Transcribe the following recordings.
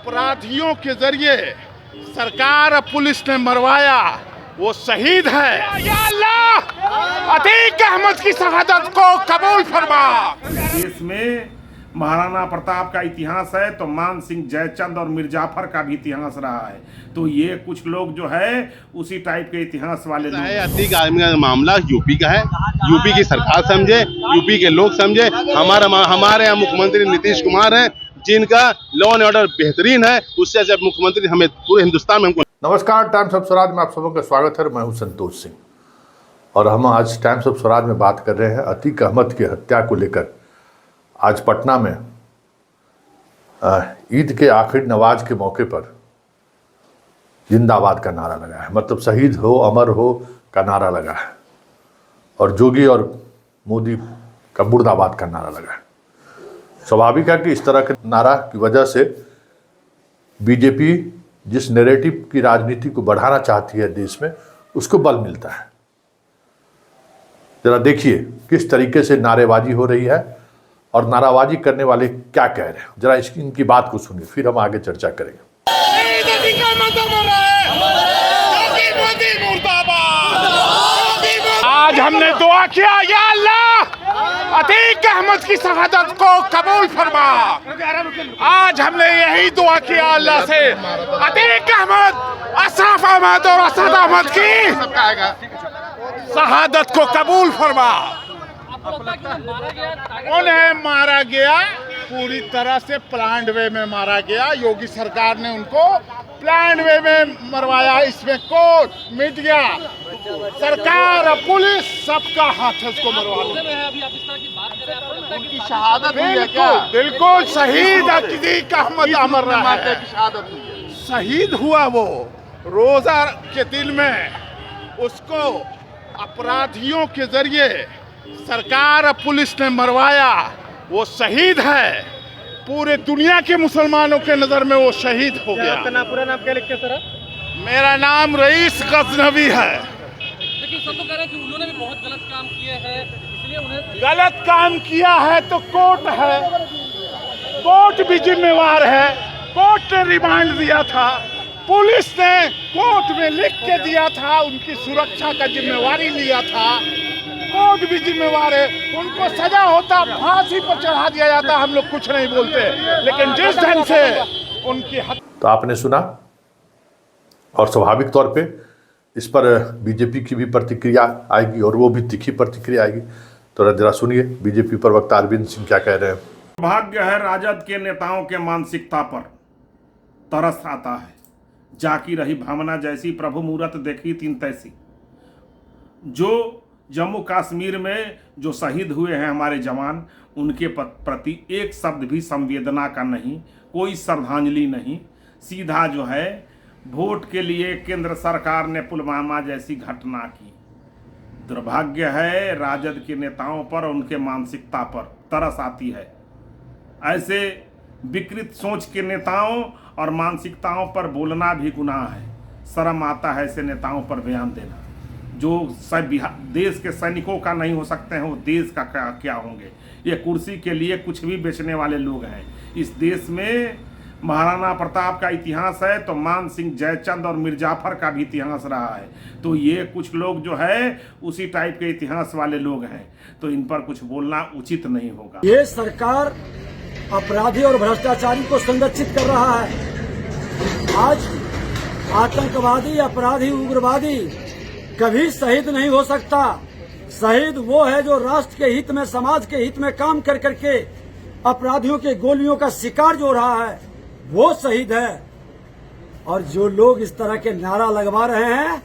अपराधियों के जरिए सरकार और पुलिस ने मरवाया वो शहीद है। या अल्लाह अतीक अहमद की शहादत को कबूल फरमा। देश में महाराणा प्रताप का इतिहास है तो मान सिंह, जयचंद और मिर्जाफर का भी इतिहास रहा है। तो ये कुछ लोग जो है उसी टाइप के इतिहास वाले लोग हैं। अतीक आर्मी का मामला यूपी का है, यूपी की सरकार समझे, यूपी के लोग समझे। हमारे यहाँ मुख्यमंत्री नीतीश कुमार हैं जिनका लॉ एंड ऑर्डर बेहतरीन है, उससे जब मुख्यमंत्री हमें पूरे हिंदुस्तान में हमको। नमस्कार, टाइम्स ऑफ स्वराज में आप सबों का स्वागत है। मैं हूं संतोष सिंह और हम आज टाइम्स ऑफ स्वराज में बात कर रहे हैं अतीक अहमद की हत्या को लेकर। आज पटना में ईद के आखिरी नमाज के मौके पर जिंदाबाद का नारा लगा है, मतलब शहीद हो अमर हो का नारा लगा है और जोगी और मोदी का मुर्दाबाद का नारा लगा है। स्वाभाविक है कि इस तरह के नारा की वजह से बीजेपी जिस नैरेटिव की राजनीति को बढ़ाना चाहती है देश में, उसको बल मिलता है। जरा देखिए किस तरीके से नारेबाजी हो रही है और नाराबाजी करने वाले क्या कह रहे हैं। जरा इनकी बात को सुनिए, फिर हम आगे चर्चा करेंगे। आज हमने दुआ किया, या अल्लाह अतीक अहमद की शहादत को कबूल फरमा। आज हमने यही दुआ किया अल्लाह से, अतीक अहमद, अशरफ अहमद और असद अहमद की शहादत को कबूल फरमा। उन्हें मारा गया पूरी तरह से प्लान्ड वे में मारा गया। योगी सरकार ने उनको प्लान्ड वे में मरवाया। इसमें कोर्ट, मीडिया, सरकार और पुलिस सबका हाथ है उसको मरवाने। उनकी शहादत हुई है क्या? बिल्कुल शहीद अतीक अहमद अमर रहा है। शहीद हुआ वो रोजा के दिन में, उसको अपराधियों के जरिए सरकार और पुलिस ने मरवाया वो शहीद है। पूरे दुनिया के मुसलमानों के नजर में वो शहीद हो गया। आपका पूरा नाम क्या लिखते सर? मेरा नाम रईस गजनवी है। लेकिन सब तो कह रहे हैं कि उन्होंने भी बहुत गलत काम किए हैं, इसलिए उन्हें गलत काम किया है तो कोर्ट है, कोर्ट भी जिम्मेवार है। कोर्ट ने रिमांड दिया था, पुलिस ने कोर्ट में लिख के दिया था, उनकी सुरक्षा का जिम्मेवारी लिया था। कोर्ट भी जिम्मेवार है, उनको सजा होता फांसी पर चढ़ा दिया जाता, हम लोग कुछ नहीं बोलते। लेकिन जिस ढंग से उनकी तो आपने सुना और स्वाभाविक तौर पे इस पर बीजेपी की भी प्रतिक्रिया आएगी और वो भी तीखी प्रतिक्रिया आएगी। तो जरा सुनिए बीजेपी प्रवक्ता अरविंद सिंह क्या कह रहे हैं। भाग्य है राजद के नेताओं के मानसिकता पर, तरस आता है। जाकी रही भावना जैसी, प्रभु मूरत देखी तीन तैसी। जो जम्मू कश्मीर में जो शहीद हुए हैं हमारे जवान, उनके प्रति एक शब्द भी संवेदना का नहीं, कोई श्रद्धांजलि नहीं। सीधा जो है वोट के लिए केंद्र सरकार ने पुलवामा जैसी घटना की। दुर्भाग्य है राजद के नेताओं पर, उनके मानसिकता पर तरस आती है। ऐसे विकृत सोच के नेताओं और मानसिकताओं पर बोलना भी गुनाह है। शर्म आता है ऐसे नेताओं पर बयान देना। जो देश के सैनिकों का नहीं हो सकते हैं, वो देश का क्या होंगे। ये कुर्सी के लिए कुछ भी बेचने वाले लोग हैं। इस देश में महाराणा प्रताप का इतिहास है तो मान सिंह, जयचंद और मिर्जाफर का भी इतिहास रहा है। तो ये कुछ लोग जो है उसी टाइप के इतिहास वाले लोग हैं, तो इन पर कुछ बोलना उचित नहीं होगा। ये सरकार अपराधी और भ्रष्टाचारी को संरक्षित कर रहा है। आज आतंकवादी, अपराधी, उग्रवादी कभी शहीद नहीं हो सकता। शहीद वो है जो राष्ट्र के हित में, समाज के हित में काम कर करके अपराधियों के गोलियों का शिकार जो रहा है, वो शहीद है। और जो लोग इस तरह के नारा लगवा रहे हैं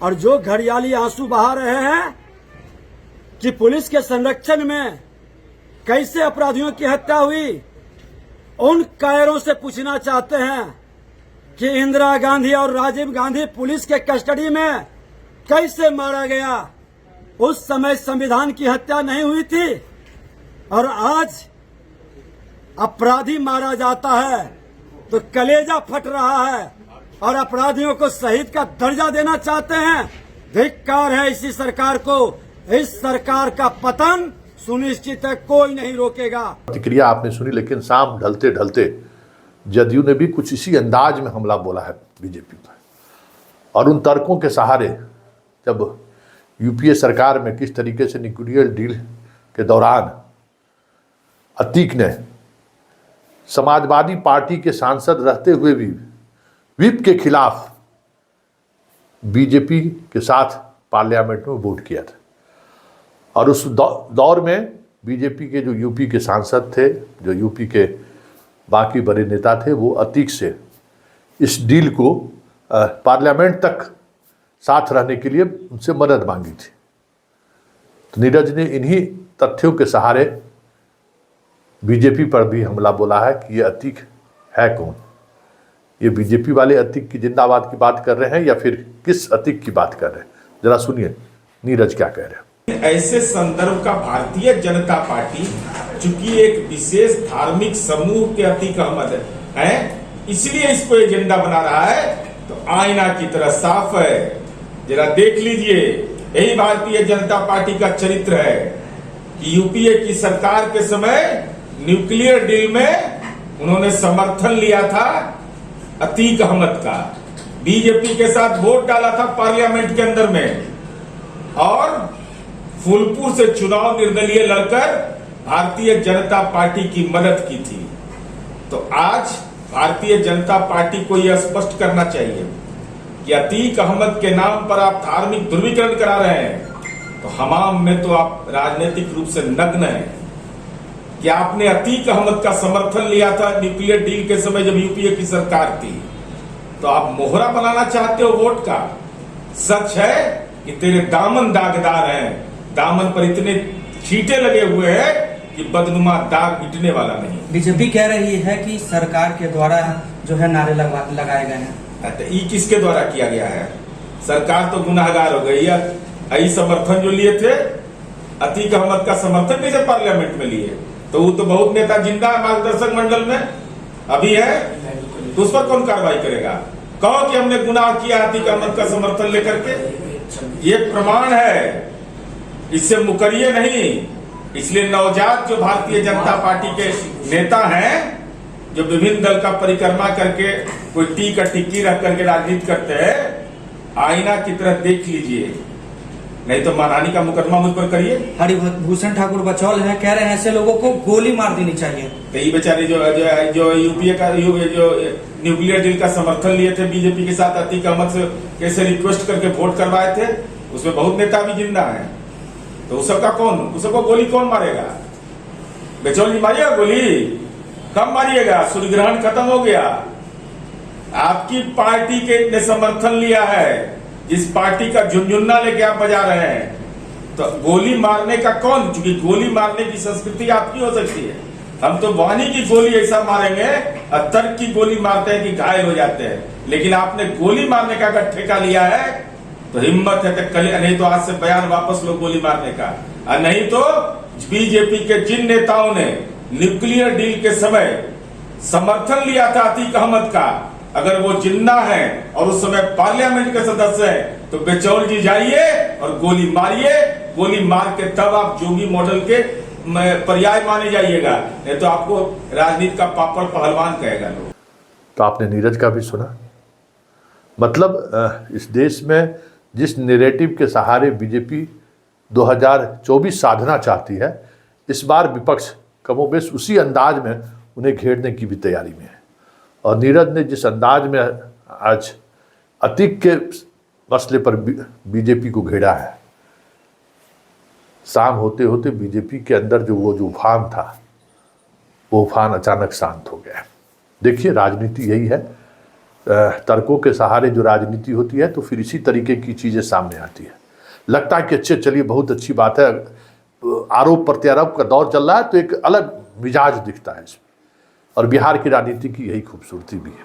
और जो घड़ियाली आंसू बहा रहे हैं कि पुलिस के संरक्षण में कैसे अपराधियों की हत्या हुई, उन कायरों से पूछना चाहते हैं कि इंदिरा गांधी और राजीव गांधी पुलिस के कस्टडी में कैसे मारा गया। उस समय संविधान की हत्या नहीं हुई थी और आज अपराधी मारा जाता है तो कलेजा फट रहा है और अपराधियों को शहीद का दर्जा देना चाहते हैं। धिक्कार है इसी सरकार को। इस सरकार का पतन सुनिश्चित है, कोई नहीं रोकेगा। प्रतिक्रिया आपने सुनी, लेकिन शाम ढलते ढलते जदयू ने भी कुछ इसी अंदाज में हमला बोला है बीजेपी पर। और उन तर्कों के सहारे जब यूपीए सरकार में किस तरीके से न्यूक्लियर डील के दौरान अतीक ने समाजवादी पार्टी के सांसद रहते हुए भी व्हिप के खिलाफ बीजेपी के साथ पार्लियामेंट में वोट किया था। और उस दौर में बीजेपी के जो यूपी के सांसद थे, जो यूपी के बाकी बड़े नेता थे, वो अतीक से इस डील को पार्लियामेंट तक साथ रहने के लिए उनसे मदद मांगी थी। तो नीरज ने इन्हीं तथ्यों के सहारे बीजेपी पर भी हमला बोला है कि ये अतीक है कौन। ये बीजेपी वाले अतीक की जिंदाबाद की बात कर रहे हैं या फिर किस अतीक की बात कर रहे हैं, जरा सुनिए नीरज क्या कह रहे हैं। ऐसे संदर्भ का भारतीय जनता पार्टी चूंकि एक विशेष धार्मिक समूह के अतीक अहमद है, इसलिए इसको एजेंडा बना रहा है। तो आईना की तरह साफ है, जरा देख लीजिए। यही भारतीय जनता पार्टी का चरित्र है कि यूपीए की सरकार के समय न्यूक्लियर डील में उन्होंने समर्थन लिया था अतीक अहमद का, बीजेपी के साथ वोट डाला था पार्लियामेंट के अंदर में, और फूलपुर से चुनाव निर्दलीय लड़कर भारतीय जनता पार्टी की मदद की थी। तो आज भारतीय जनता पार्टी को यह स्पष्ट करना चाहिए कि अतीक अहमद के नाम पर आप धार्मिक ध्रुवीकरण करा रहे हैं। तो हमाम में तो आप राजनीतिक रूप से नग्न हैं कि आपने अतीक अहमद का समर्थन लिया था न्यूक्लियर डील के समय जब यूपीए की सरकार थी। तो आप मोहरा बनाना चाहते हो वोट का। सच है कि तेरे दामन दागदार हैं, दामन पर इतने छींटे लगे हुए हैं कि बदनुमा दाग मिटने वाला नहीं। बीजेपी कह रही है कि सरकार के द्वारा जो है नारे लगाए गए हैं। तो ये किसके द्वारा किया गया है? सरकार तो गुनाहगार हो गई है। यही समर्थन जो लिए थे, अतीक अहमद का समर्थन कैसे पार्लियामेंट में लिए, तो वो तो बहुत नेता जिंदा है मार्गदर्शक मंडल में अभी है, तो उस पर कौन कार्रवाई करेगा? कहो कि हमने गुनाह किया अतीक अहमद का समर्थन लेकर के, ये प्रमाण है, इससे मुकरिए नहीं। इसलिए नवजात जो भारतीय जनता पार्टी के नेता हैं, जो विभिन्न दल का परिक्रमा करके कोई टी का टिक्की रख करके राजनीति करते हैं, आईना की तरह देख लीजिए, नहीं तो मानहानि का मुकदमा मुझ पर करिए। हरिभूषण ठाकुर बचौल है, कह रहे हैं ऐसे लोगों को गोली मार देनी चाहिए। तो ये बेचारे जो यूपीए का जो न्यूक्लियर डील का समर्थन लिए थे बीजेपी के साथ, अतीक अहमद से कैसे रिक्वेस्ट करके वोट करवाए थे, उसमें बहुत नेता भी जिंदा है। तो उस सबका कौन, उस सबको गोली कौन मारेगा? बचौल जी मारिएगा गोली? कब मारिएगा? सूर्य ग्रहण खत्म हो गया। आपकी पार्टी के ने समर्थन लिया है, जिस पार्टी का झुनझुन्ना लेके आप बजा रहे हैं, तो गोली मारने का कौन? क्योंकि गोली मारने की संस्कृति आपकी हो सकती है, हम तो वाणी की गोली ऐसा मारेंगे और तर्क की गोली मारते हैं कि घायल हो जाते हैं। लेकिन आपने गोली मारने का अगर ठेका लिया है तो हिम्मत है तो कल, नहीं तो आज से बयान वापस लो गोली मारने का। और नहीं तो बीजेपी के जिन नेताओं ने न्यूक्लियर डील के समय समर्थन लिया था अतीक अहमद का, अगर वो जिंदा है और उस समय पार्लियामेंट के सदस्य हैं, तो बेचौल जी जाइए और गोली मारिए। गोली मार के तब आप जोगी मॉडल के पर्याय माने जाइएगा, नहीं तो आपको राजनीति का पापड़ पहलवान कहेगा लोग। तो आपने नीरज का भी सुना। मतलब इस देश में जिस नैरेटिव के सहारे बीजेपी 2024 साधना चाहती है, इस बार विपक्ष कमोबेश उसी अंदाज में उन्हें घेरने की भी तैयारी में है। और नीरज ने जिस अंदाज में आज अतीक के मसले पर बीजेपी को घेरा है, शाम होते होते बीजेपी के अंदर जो उफान था, वो उफान अचानक शांत हो गया। देखिए, राजनीति यही है, तर्कों के सहारे जो राजनीति होती है तो फिर इसी तरीके की चीज़ें सामने आती है। लगता है कि अच्छे, चलिए बहुत अच्छी बात है, आरोप प्रत्यारोप का दौर चल रहा है तो एक अलग मिजाज दिखता है इसमें। और बिहार की राजनीति की यही खूबसूरती भी है।